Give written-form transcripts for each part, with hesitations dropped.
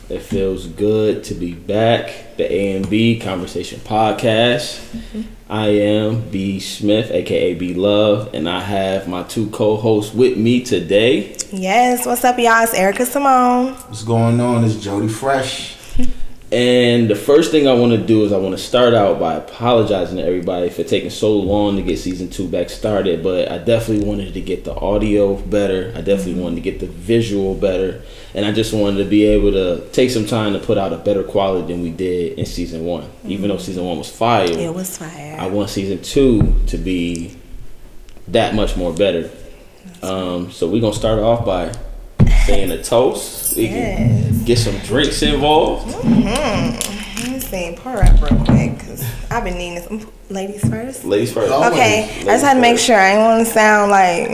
It feels good to be back. The A&B Conversation Podcast. I am B. Smith, aka B Love, and I have my two co-hosts with me today. Yes, what's up, y'all? It's Erica Simone. What's going on? It's Jody Fresh. And the first thing I want to do is I want to start out by apologizing to everybody for taking so long to get season 2 back started. But I definitely wanted to get the audio better. I definitely wanted to get the visual better. And I just wanted to be able to take some time to put out a better quality than we did in season 1. Even though season 1 was fire. It was fire. I want season 2 to be that much more better. So we're going to start off by saying a toast. We can get some drinks involved. Let me see. Pour up real quick because I've been needing this. Ladies first? Ladies first. Okay. I just had to make sure. I didn't want to sound like,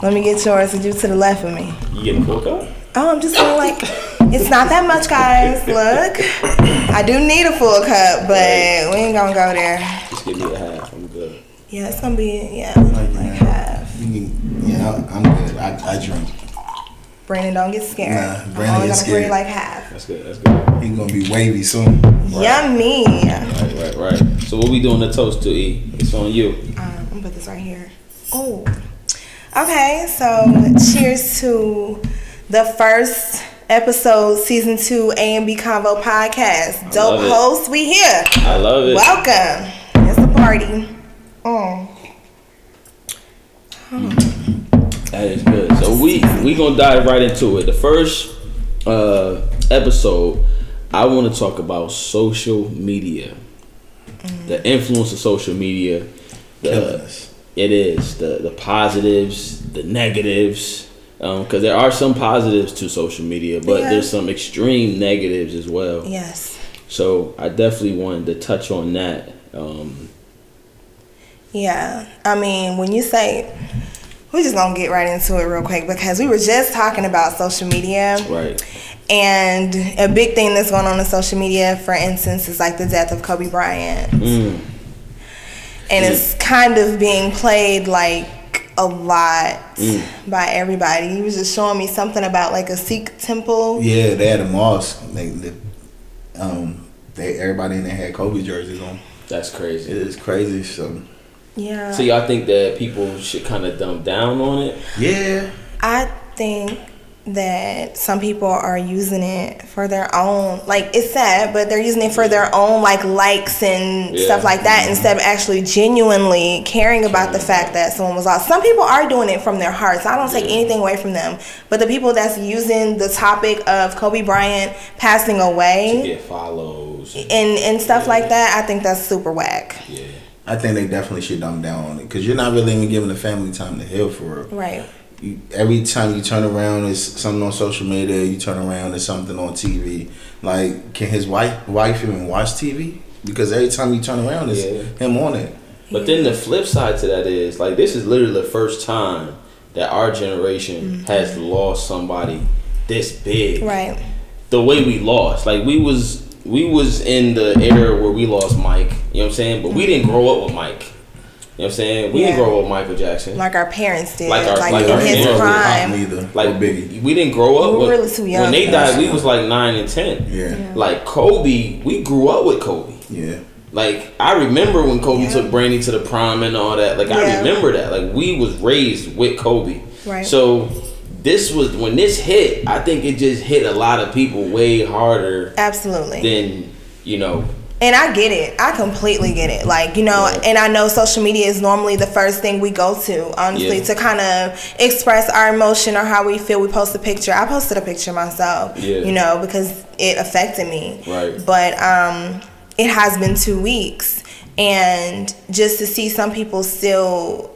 let me get yours and you to the left of me. You getting a full cup? Oh, I'm just feeling like it's not that much, guys. Look. I do need a full cup, but we ain't going to go there. Just give me a half. I'm good. Yeah, it's going to be, like half. Yeah, I'm good. I drink. Brandon, don't get scared. Nah, Brandon I'm only gets gonna bring scared. like half. That's good. That's good. He's gonna be wavy soon. Yummy. Right. So what we doing the toast to, E? It's on you. I'm gonna put this right here. Oh. Okay, so cheers to the first episode, season 2 A&B Convo podcast. Dope hosts, we here. I love it. Welcome. It's the party. That is good. So we gonna dive right into it. The first episode, I want to talk about social media, the influence of social media. It is the positives, the negatives, because there are some positives to social media, but there's some extreme negatives as well. Yes. So I definitely wanted to touch on that. Yeah, I mean, when you say, we're just gonna get right into it real quick because we were just talking about social media. Right. And a big thing that's going on in social media, for instance, is like the death of Kobe Bryant. And it's kind of being played like a lot by everybody. He was just showing me something about like a Sikh temple. Yeah, they had a mosque. Everybody in there had Kobe jerseys on. That's crazy. It is crazy. So Yeah. So y'all think that people should kind of dumb down on it? yeah, I think that some people are using it for their own, like, it's sad, but they're using it for their own like likes and stuff like that instead of actually genuinely caring about the fact that someone was lost. Some people are doing it from their hearts. I don't take anything away from them, but the people that's using the topic of Kobe Bryant passing away to get follows and stuff like that, I think that's super whack. Yeah. I think they definitely should dumb down on it because you're not really even giving the family time to heal for real. Right. Every time you turn around, there's something on social media. You turn around, there's something on TV. Like, can his wife even watch TV? Because every time you turn around, there's him on it. But then the flip side to that is, like, this is literally the first time that our generation has lost somebody this big. Right. The way we lost, like, we was in the era where we lost Mike. You know what I'm saying? But we didn't grow up with Mike. You know what I'm saying? We didn't grow up with Michael Jackson. Like our parents did. Like our in his parents. prime. Like Biggie. We didn't grow up We were with, really too young. when they died, we was like 9 and 10. Yeah. Like Kobe, we grew up with Kobe. Yeah. Like, I remember when Kobe took Brandy to the prom and all that. Like, I remember that. Like, we was raised with Kobe. Right. So, when this hit, I think it just hit a lot of people way harder. Absolutely. Than, you know. And I get it. I completely get it. Like, you know, and I know social media is normally the first thing we go to, honestly, to kind of express our emotion or how we feel. We post a picture. I posted a picture myself, you know, because it affected me. Right. But it has been 2 weeks. And just to see some people still,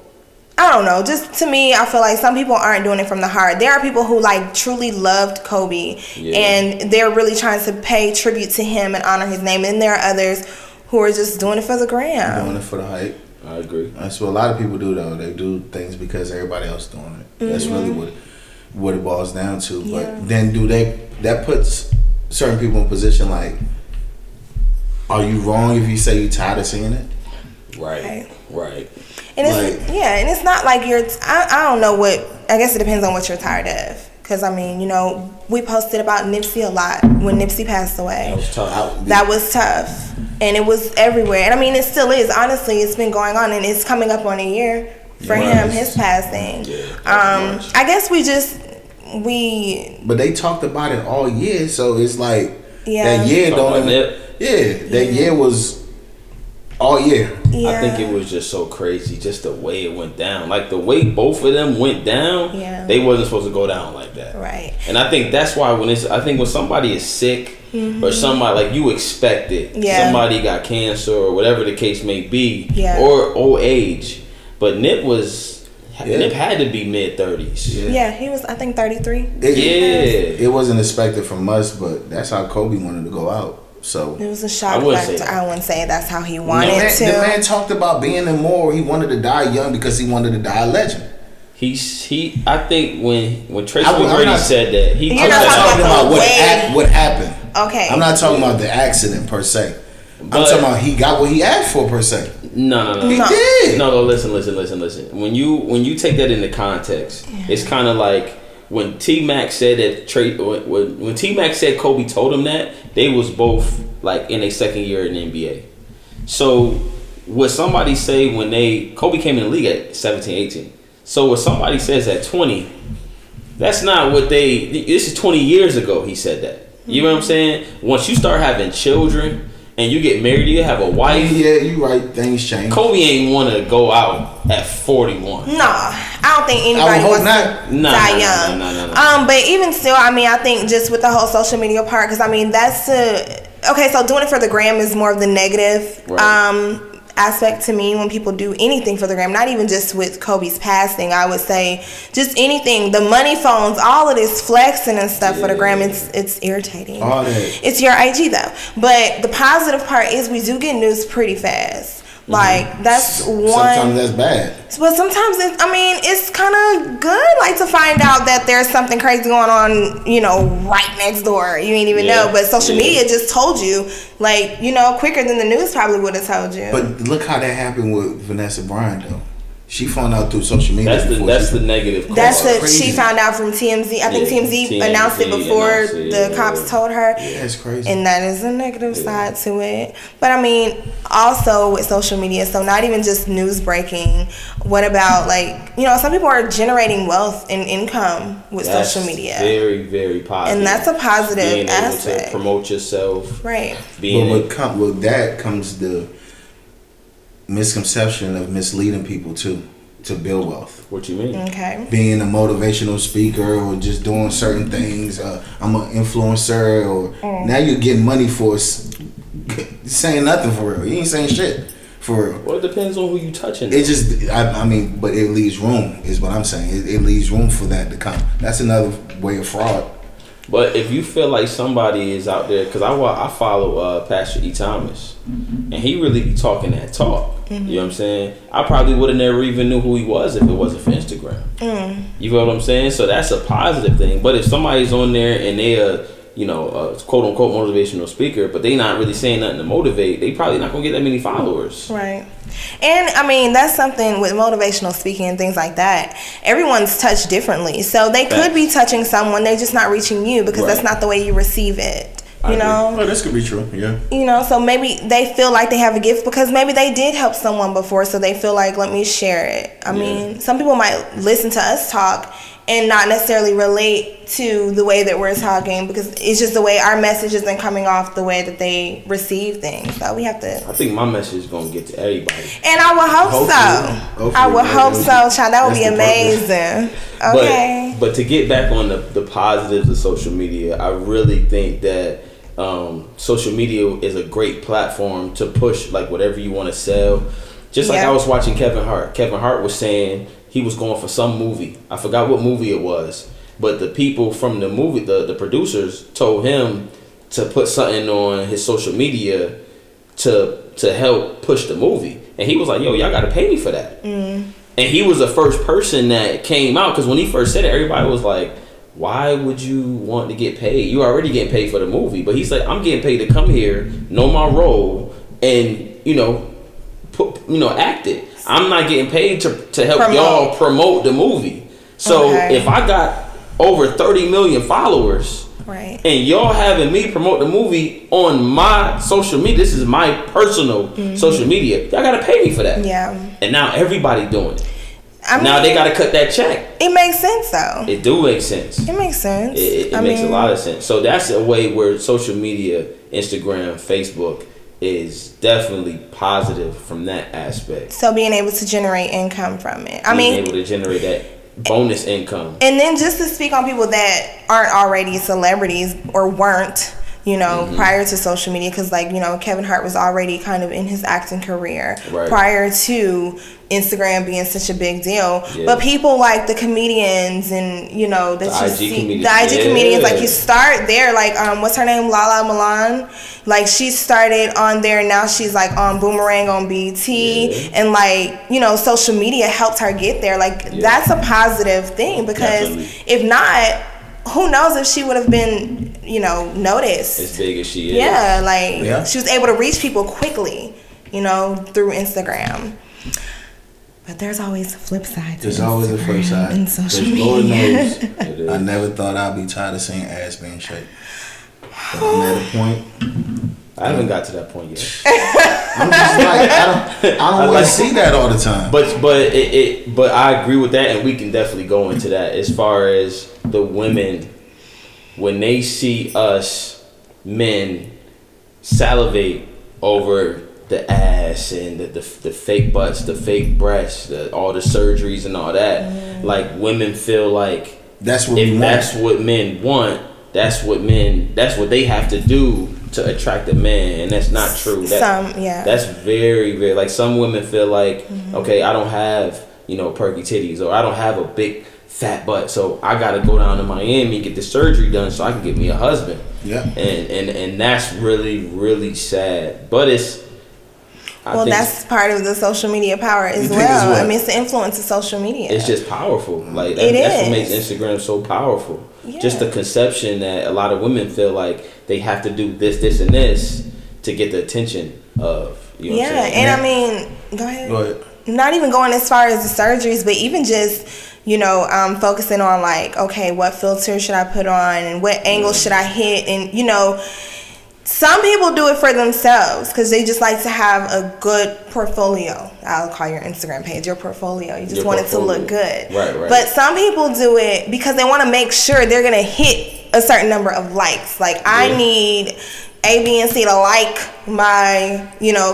I don't know, just to me, I feel like some people aren't doing it from the heart. There are people who like truly loved Kobe, and they're really trying to pay tribute to him and honor his name. And there are others who are just doing it for the gram. Doing it for the hype. I agree. That's what a lot of people do, though. They do things because everybody else doing it. That's really what it boils down to. But then that puts certain people in position like, are you wrong if you say you're tired of seeing it? Right. And it's and it's not like you're. I don't know what. I guess it depends on what you're tired of. Because I mean, you know, we posted about Nipsey a lot when Nipsey passed away. That was tough. That was tough, and it was everywhere. And I mean, it still is. Honestly, it's been going on, and it's coming up on a year for him, his passing. I guess But they talked about it all year, so it's like that year that year was all year. Yeah. I think it was just so crazy, just the way it went down. Like the way both of them went down, they wasn't supposed to go down like that. Right. And I think that's why when somebody is sick or somebody like you expect it, somebody got cancer or whatever the case may be, or old age. But Nip had to be mid-30s. Yeah, he was, I think, 33. It wasn't expected from us, but that's how Kobe wanted to go out. So it was a shock factor. I wouldn't say that's how he wanted to. The man talked about being immortal. He wanted to die young because he wanted to die a legend. I think when Tracy McGrady said that, I'm not talking about what happened. Okay. I'm not talking about the accident per se. I'm talking about he got what he asked for per se. No. He did. No, listen. When you take that into context, it's kind of like when T-Mac said that when T-Mac said Kobe told him that, they was both like in their second year in the NBA. So what somebody say when Kobe came in the league at 17, 18. So what somebody says at 20, that's not what this is 20 years ago he said that. You know what I'm saying? Once you start having children and you get married, you have a wife. Yeah, you right. Things change. Kobe ain't want to go out at 41. No, I don't think anybody wants to die young. No. But even still, I mean, I think just with the whole social media part, because I mean, so doing it for the gram is more of the negative aspect to me when people do anything for the gram. Not even just with Kobe's passing, I would say just anything. The money phones, all of this flexing and stuff for the gram, it's irritating. All that. It's your IG though. But the positive part is we do get news pretty fast. Like that's one. Sometimes that's bad. But sometimes it's kind of good, like to find out that there's something crazy going on, you know, right next door. You ain't even know, but social media just told you, like, you know, quicker than the news probably would have told you. But look how that happened with Vanessa Bryant though. She found out through social media. That's the negative. She found out from TMZ. I think TMZ announced it before the cops told her. Yeah, it's crazy. And that is a negative side to it. But I mean, also with social media, so not even just news breaking. What about, like, you know, some people are generating wealth and income with social media. Very, very positive. And that's a positive aspect. Being able to promote yourself. Right. But with that comes the misconception of misleading people to build wealth. What you mean? Okay. Being a motivational speaker or just doing certain things. I'm an influencer, or now you're getting money for saying nothing for real. You ain't saying shit for real. Well, it depends on who you touching. It just, I mean, but it leaves room is what I'm saying. It leaves room for that to come. That's another way of fraud. But if you feel like somebody is out there, because I follow Pastor E. Thomas, and he really be talking that talk. You know what I'm saying? I probably would have never even knew who he was if it wasn't for Instagram. You feel what I'm saying? So that's a positive thing. But if somebody's on there and they are, you know, quote unquote motivational speaker, but they not really saying nothing to motivate, they probably not gonna get that many followers. Right. And I mean, that's something with motivational speaking and things like that. Everyone's touched differently. So they could be touching someone, they're just not reaching you because that's not the way you receive it. You know? Oh, this could be true, yeah. You know, so maybe they feel like they have a gift because maybe they did help someone before, so they feel like, let me share it. I mean, some people might listen to us talk and not necessarily relate to the way that we're talking because it's just the way our message isn't coming off the way that they receive things. So we have to. I think my message is gonna get to everybody. And I would hope so. I would hope so, child. That would be amazing. Okay. But to get back on the positives of social media, I really think that social media is a great platform to push like whatever you want to sell. Just like I was watching Kevin Hart. Kevin Hart was saying he was going for some movie. I forgot what movie it was, but the people from the movie, the producers, told him to put something on his social media to help push the movie, and he was like, "Yo, y'all got to pay me for that." And he was the first person that came out, because when he first said it, everybody was like, why would you want to get paid? You already getting paid for the movie. But he's like, I'm getting paid to come here, know my role, and act it. I'm not getting paid to help y'all promote the movie. So if I got over 30 million followers, right, and y'all having me promote the movie on my social media, this is my personal social media, y'all gotta pay me for that. Yeah. And now everybody doing it. Now they got to cut that check. It makes sense, though. It do make sense. It makes sense. It makes a lot of sense. So that's a way where social media, Instagram, Facebook, is definitely positive from that aspect. So being able to generate income from it. Being able to generate that bonus income. And then just to speak on people that aren't already celebrities or weren't, prior to social media, because Kevin Hart was already kind of in his acting career prior to Instagram being such a big deal. But people like the comedians and the IG comedians, like you start there, like what's her name, Lala Milan, like she started on there, now she's like on Boomerang on BT, and social media helped her get there. That's a positive thing, because if not, who knows if she would have been, noticed as big as she is. She was able to reach people quickly, through Instagram. But there's always a flip side to There's always a flip side. In social media. Lord knows, I never thought I'd be tired of seeing ass being shaped. But I'm at a point. I haven't got to that point yet. I'm just like, I don't want to see that all the time. But I agree with that, and we can definitely go into that as far as the women, when they see us men salivate over the ass and the fake butts, the fake breasts, all the surgeries and all that. Like, women feel like that's what that's what men want, that's what they have to do to attract a man, and that's not true. That's very, very, like, some women feel like, okay, I don't have, perky titties, or I don't have a big fat butt, so I gotta go down to Miami and get the surgery done so I can get me a husband. Yeah. And that's really, really sad. But that's part of the social media power as well. I mean, it's the influence of social media. It's just powerful. Like, that's what makes Instagram so powerful. Yeah. Just the conception that a lot of women feel like they have to do this, this, and this to get the attention of. You know what I'm saying? And I mean, go ahead. Not even going as far as the surgeries, but even just, focusing on like, okay, what filter should I put on and what angle should I hit? And, some people do it for themselves because they just like to have a good portfolio. I'll call your Instagram page your portfolio. You just want it to look good. Right. But some people do it because they want to make sure they're going to hit a certain number of likes. Like, I need A, B, and C to like my,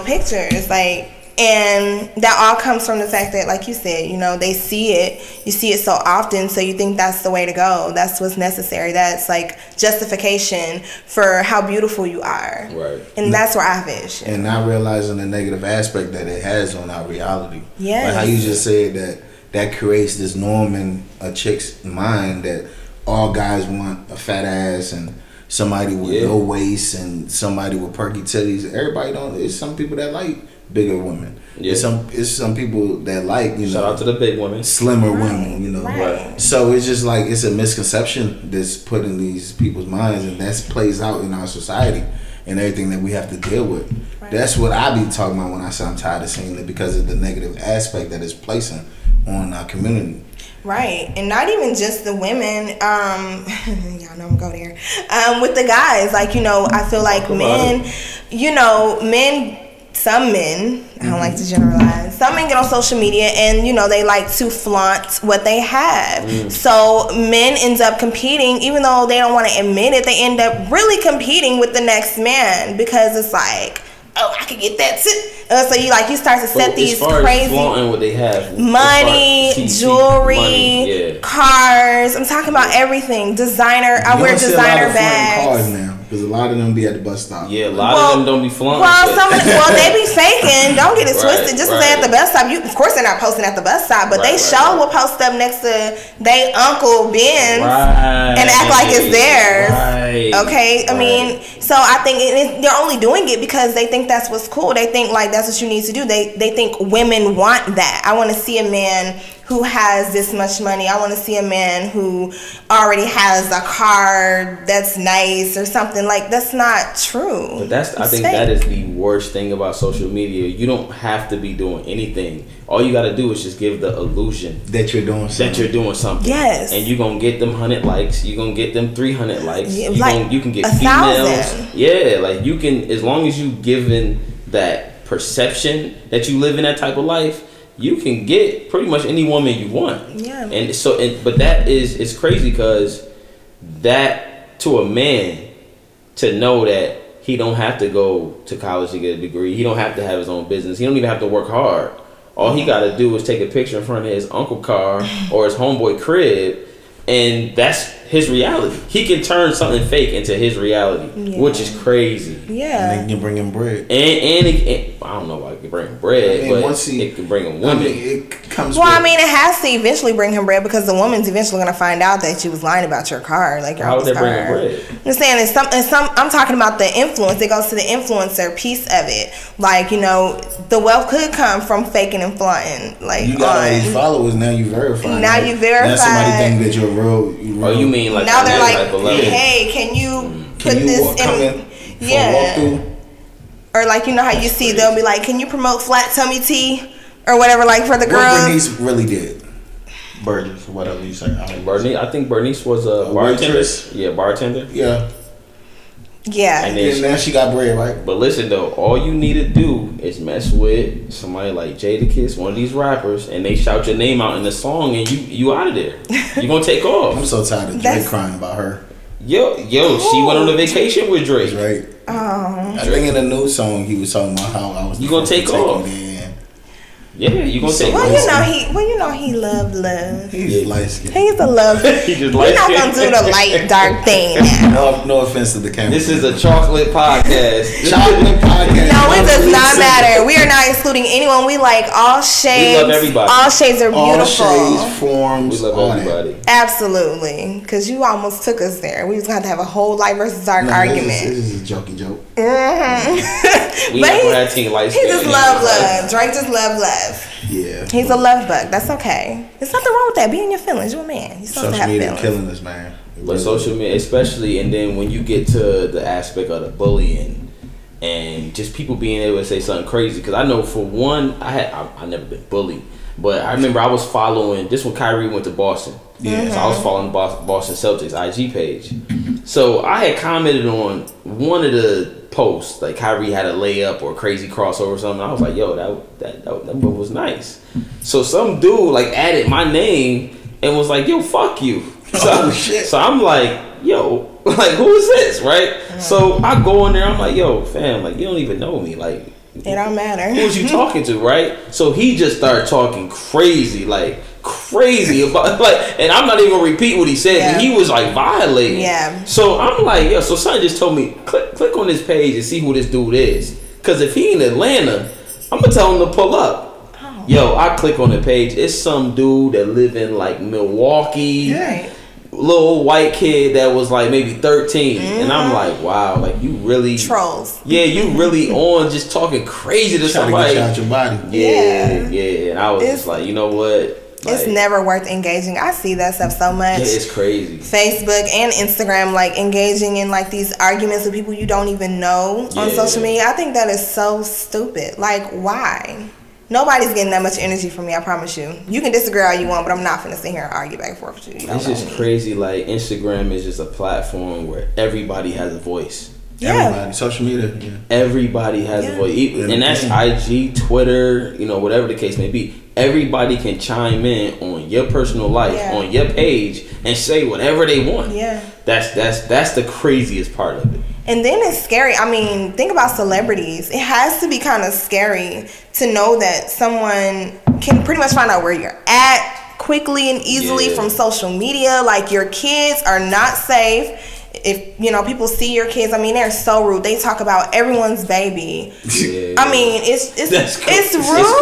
pictures. Like, and that all comes from the fact that, like you said, they see it. You see it so often, so you think that's the way to go. That's what's necessary. That's like justification for how beautiful you are. Right. And that's where I fish. And not realizing the negative aspect that it has on our reality. Yes. Like how you just said that creates this norm in a chick's mind that all guys want a fat ass and somebody with no waist and somebody with perky titties. Everybody don't. There's some people that like bigger women. Yeah. It's some people that like, shout out to the big women, slimmer women, Right. So it's just like it's a misconception that's put in these people's minds, and that plays out in our society and everything that we have to deal with. Right. That's what I be talking about when I say I'm tired of seeing it, because of the negative aspect that it's placing on our community. Right. And not even just the women, y'all know I'm gonna go there, with the guys, like, I feel like some men, I don't like to generalize, some men get on social media and, they like to flaunt what they have. So men end up competing, even though they don't want to admit it, they end up really competing with the next man, because it's like, oh, I could get that too. So you start to set these crazy flaunting what they have, money, jewelry, cars. I'm talking about everything. Designer. I wear designer bags. Cars now. because a lot of them be at the bus stop. Yeah, a lot of them don't be flying. Well, they be faking. Don't get it twisted. Just because they at the bus stop, of course they're not posting at the bus stop, but they will post up next to they Uncle Ben's and act like it's theirs. Okay, I mean, so I think they're only doing it because they think that's what's cool. They think like that's what you need to do. They think women want that. I want to see a man who has this much money. I want to see a man who already has a car that's nice or something. Like, that's not true. But I think that is the worst thing about social media. You don't have to be doing anything. All you got to do is just give the illusion that you're doing something. Yes. And you're going to get them 100 likes. You're going to get them 300 likes. Yeah, you can get 1,000. females. Yeah, like you can, as long as you given that perception that you live in that type of life, you can get pretty much any woman you want. Yeah. And so, but that it's crazy because that to a man to know that he don't have to go to college to get a degree. He don't have to have his own business. He don't even have to work hard. All he got to do is take a picture in front of his uncle car or his homeboy crib, and that's his reality. He can turn something fake into his reality, which is crazy. Yeah. And they can bring him bread. And I don't know why it can bring him bread, but it can bring him women. It comes it has to eventually bring him bread because the woman's eventually going to find out that she was lying about your car. Like, how would that bring him bread? I'm saying I'm talking about the influence. It goes to the influencer piece of it. Like, you know, the wealth could come from faking and flaunting. Like, you got all these followers, now you verified. Now you verified. Now somebody think that you're real. Oh, you mean like now they're like, hey, can you put this in? Yeah. Or like, you know how you see they'll be like, can you promote flat tummy tea or whatever, like for the girls? What Bernice really did. Burgess, or whatever you say. I think Bernice was a bartender. Waitress. Yeah, bartender. Yeah. Yeah. And now she got bread, right? But listen though, all you need to do is mess with somebody like Jadakiss, one of these rappers, and they shout your name out in the song, and you out of there. You gonna take off. I'm so tired of Drake crying about her. Yo, she went on a vacation with Drake. Right. Oh. I think in the new song he was talking about how I was. You gonna take off? Yeah, you gonna take. You know he loved love. He's light skinned. He's a love. He just light We're not gonna do the light dark thing now. No offense to the camera. This is a chocolate podcast. Chocolate podcast. No, it does not matter. We are not excluding anyone. We like all shades. We love everybody. All shades are beautiful. All shades, forms. We love everybody. Absolutely, because you almost took us there. We was gonna have to have a whole light versus dark argument. This is a jokey joke. Mm-hmm. We never had team light. He just love love. Drake just love love. Yeah. He's a love bug. That's okay. There's nothing wrong with that. Be in your feelings. You're a man. You're supposed to have feelings. Social media killing us, man. But social media, especially, and then when you get to the aspect of the bullying and just people being able to say something crazy. Because I know for one, I never been bullied, but I remember I was following this when Kyrie went to Boston. Yeah, so I was following the Boston Celtics IG page. So I had commented on one of the posts, like Kyrie had a layup or a crazy crossover or something. I was like, yo, that move was nice. So some dude like added my name and was like, yo, fuck you. So I'm like, yo, like who is this, right? So I go in there, I'm like, yo, fam, like you don't even know me, like it don't matter. Who was you talking to, right? So he just started talking crazy about and I'm not even gonna repeat what he said. Yeah. He was like violating. Yeah. So I'm like, yo, so somebody just told me click on this page and see who this dude is. Cause if he in Atlanta, I'm gonna tell him to pull up. Oh. Yo, I click on the page. It's some dude that live in like Milwaukee. Right. Little white kid that was like maybe 13, and I'm like, wow, like you really trolls. Yeah, you really on just talking crazy to somebody. Trying to get you out your body. Yeah. And I was just like, you know what? Like, it's never worth engaging. I see that stuff so much. Yeah, it's crazy. Facebook and Instagram, like engaging in like these arguments with people you don't even know on social media. I think that is so stupid. Like, why? Nobody's getting that much energy from me, I promise you. You can disagree all you want, but I'm not finna sit here and argue back and forth with you. It's just crazy. Like, Instagram is just a platform where everybody has a voice. Yeah. Everybody. Social media. Yeah. Everybody has a voice. And that's IG, Twitter, whatever the case may be. Everybody can chime in on your personal life, on your page, and say whatever they want. Yeah. That's the craziest part of it. And then it's scary. I mean, think about celebrities. It has to be kind of scary to know that someone can pretty much find out where you're at quickly and easily from social media. Like, your kids are not safe. if people see your kids, I mean, they're so rude. They talk about everyone's baby. Yeah. I mean, it's rude. It's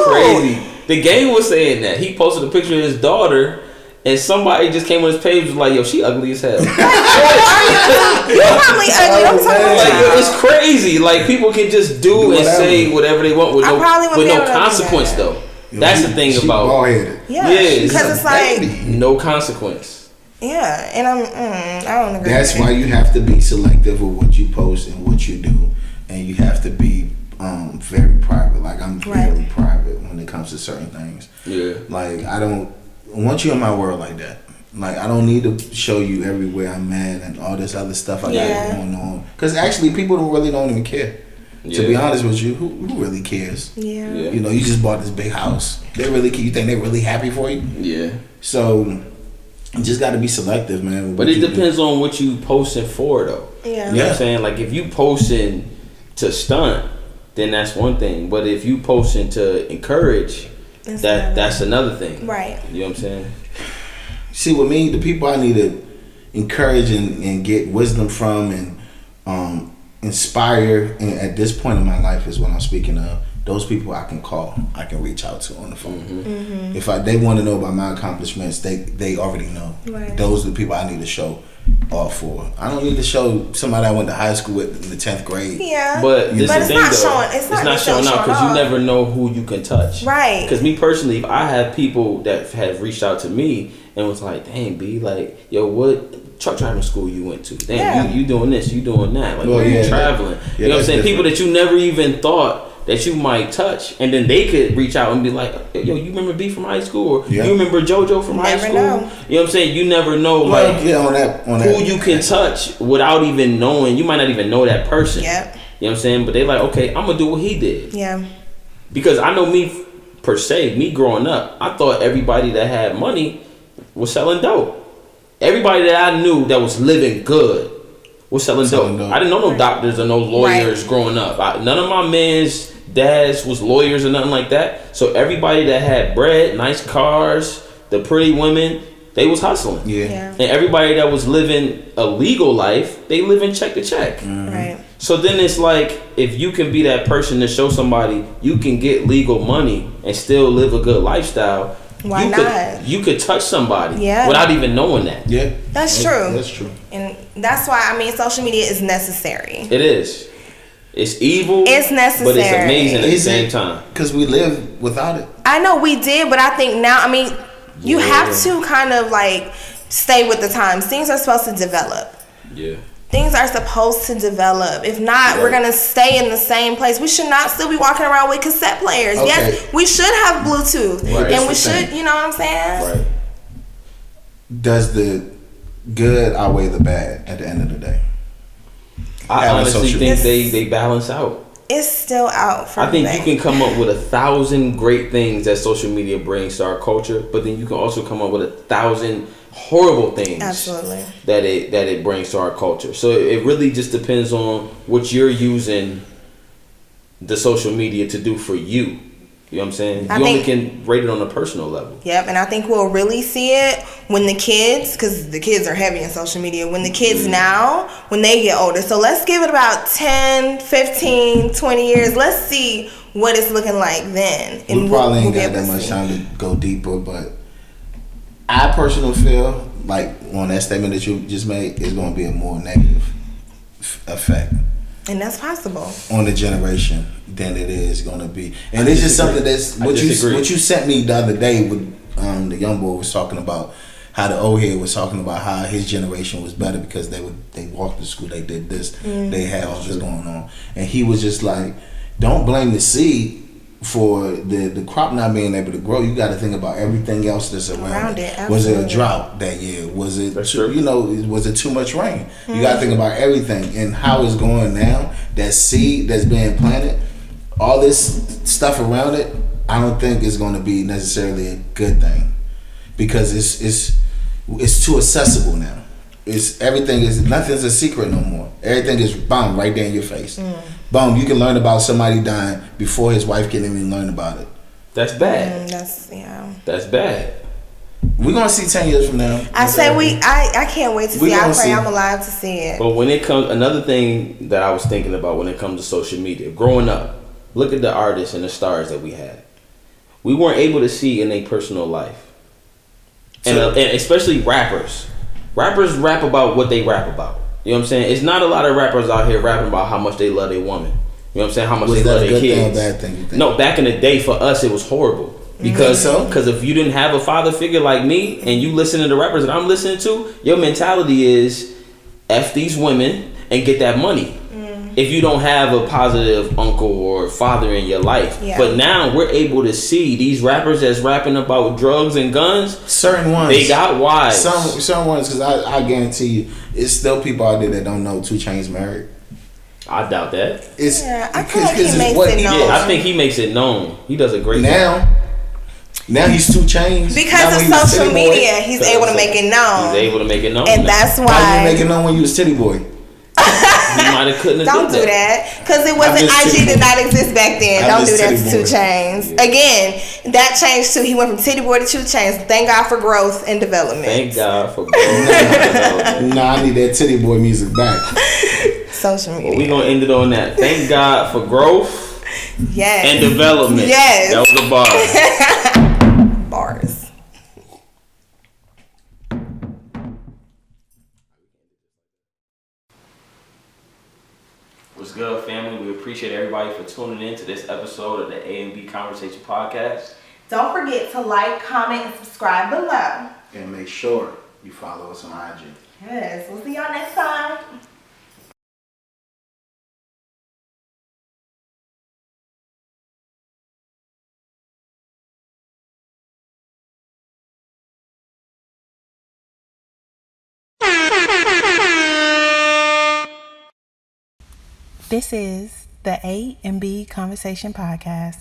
crazy. The game was saying that he posted a picture of his daughter. And somebody just came on his page and was like, yo, she ugly as hell. You're probably ugly. I'm talking like, about. it's crazy. Like, people can just do and say whatever they want with no consequence, though. That's the thing about. Bald-headed. Yeah, because it's like no consequence. Yeah, and I don't agree. That's why you have to be selective with what you post and what you do, and you have to be very private. Like, I'm very private when it comes to certain things. Yeah. Like, I don't want you in my world like that. Like, I don't need to show you everywhere I'm at and all this other stuff I got going on. Because actually, people don't even care. Yeah. To be honest with you, who really cares? Yeah. You know, you just bought this big house. They really care. You think they're really happy for you? Yeah. So, you just got to be selective, man. But it depends on what you posting for, though. Yeah. You know what I'm saying? Like, if you posting to stunt, then that's one thing. But if you posting to encourage, that's another thing. Right. You know what I'm saying? See, with me, the people I need to encourage and get wisdom from and inspire at this point in my life is what I'm speaking of. Those people I can call, I can reach out to on the phone. Mm-hmm. If they want to know about my accomplishments, they already know. Right. Those are the people I need to show off for. I don't need to show somebody I went to high school with in the 10th grade. Yeah, but this is the thing, though. It's not showing out because you never know who you can touch. Right. Because me personally, I have people that have reached out to me and was like, "Dang, B, like, yo, what truck driving school you went to? Damn, you doing this, you doing that, like, you traveling. You know what I'm saying? People that you never even thought that you might touch, and then they could reach out and be like, yo, you remember B from high school? Or you remember JoJo from high school? Know. You know what I'm saying? You never know, like, on that, who you can touch without even knowing. You might not even know that person. Yep. You know what I'm saying? But they like, okay, I'm going to do what he did. Yeah. Because I know me, per se, me growing up, I thought everybody that had money was selling dope. Everybody that I knew that was living good was selling dope. I didn't know no doctors or no lawyers growing up. None of my men's dads was lawyers or nothing like that. So everybody that had bread, nice cars, the pretty women, they was hustling. Yeah. And everybody that was living a legal life, they living check to check. Mm-hmm. Right. So then it's like, if you can be that person to show somebody you can get legal money and still live a good lifestyle, why not? You could touch somebody without even knowing that. Yeah. That's true. That's true. And that's why, I mean, social media is necessary. It is. It's evil. It's necessary. But it's amazing at the same time. Because we live without it. I know we did, but I think now, I mean, you have to kind of like stay with the times. Things are supposed to develop. Yeah. Things are supposed to develop. If not, we're going to stay in the same place. We should not still be walking around with cassette players. Okay. Yes, we should have Bluetooth. Right. And we should, you know what I'm saying? Right. Does the good outweigh the bad at the end of the day? I honestly think they balance out. It's still out for I think you can come up with 1,000 great things that social media brings to our culture, but then you can also come up with 1,000 horrible things that it brings to our culture. So it really just depends on what you're using the social media to do for you. You know what I'm saying? You only can rate it on a personal level. Yep, and I think we'll really see it when the kids, because the kids are heavy in social media, when the kids now, when they get older. So let's give it about 10, 15, 20 years. Let's see what it's looking like then. And we probably ain't got that much time to go deeper, but I personally feel like on that statement that you just made, it's going to be a more negative effect. And that's possible on the generation than it is going to be. And it's just something that's what you sent me the other day with the young boy was talking about how the old head was talking about how his generation was better because they walked to school, they did this, they had all this going on, and he was just like, don't blame the seed for the crop not being able to grow. You got to think about everything else that's around it. Was it a drought that year? Was it was it too much rain? Mm-hmm. You got to think about everything and how it's going now. That seed that's being planted, all this stuff around it, I don't think is going to be necessarily a good thing because it's too accessible now. Nothing's a secret no more. Everything is boom right there in your face. Boom, you can learn about somebody dying before his wife can even learn about it. That's bad. That's bad. We're gonna see 10 years from now. I can't wait to see. I pray I'm alive to see it. But when it comes, another thing that I was thinking about when it comes to social media, growing up, look at the artists and the stars that we had. We weren't able to see in their personal life, and especially rappers. Rappers rap about what they rap about. You know what I'm saying? It's not a lot of rappers out here rapping about how much they love their woman. You know what I'm saying? How much they love their kids. Was that a good thing or bad thing, you think? No, back in the day, for us, it was horrible. Because if you didn't have a father figure like me and you listen to the rappers that I'm listening to, your mentality is F these women and get that money. If you don't have a positive uncle or father in your life. Yeah. But now we're able to see these rappers that's rapping about drugs and guns. Certain ones. They got wives. Some ones, because I guarantee you, it's still people out there that don't know 2 Chainz married. I doubt that. I feel like he makes it known. Yeah, I think he makes it known. He does a great job. Now he's 2 Chainz. Because of social media, he's able to make it known. He's able to make it known. And that's why. Why did you make it known when you was Titty Boy? He might have couldn't have Don't do that. Because it wasn't IG did not exist back then. Don't do that to 2 Chainz. Yeah. Again, that changed too. He went from Titty Boy to 2 Chainz. Thank God for growth and development. Thank God for growth and development. Nah, I need that Titty Boy music back. Social media. Well, we're going to end it on that. Thank God for growth and development. Yes. That was a bar. Bars. What's good, family? We appreciate everybody for tuning in to this episode of the A&B Conversation Podcast. Don't forget to like, comment, and subscribe below. And make sure you follow us on IG. Yes. We'll see y'all next time. This is the A&B Conversation Podcast.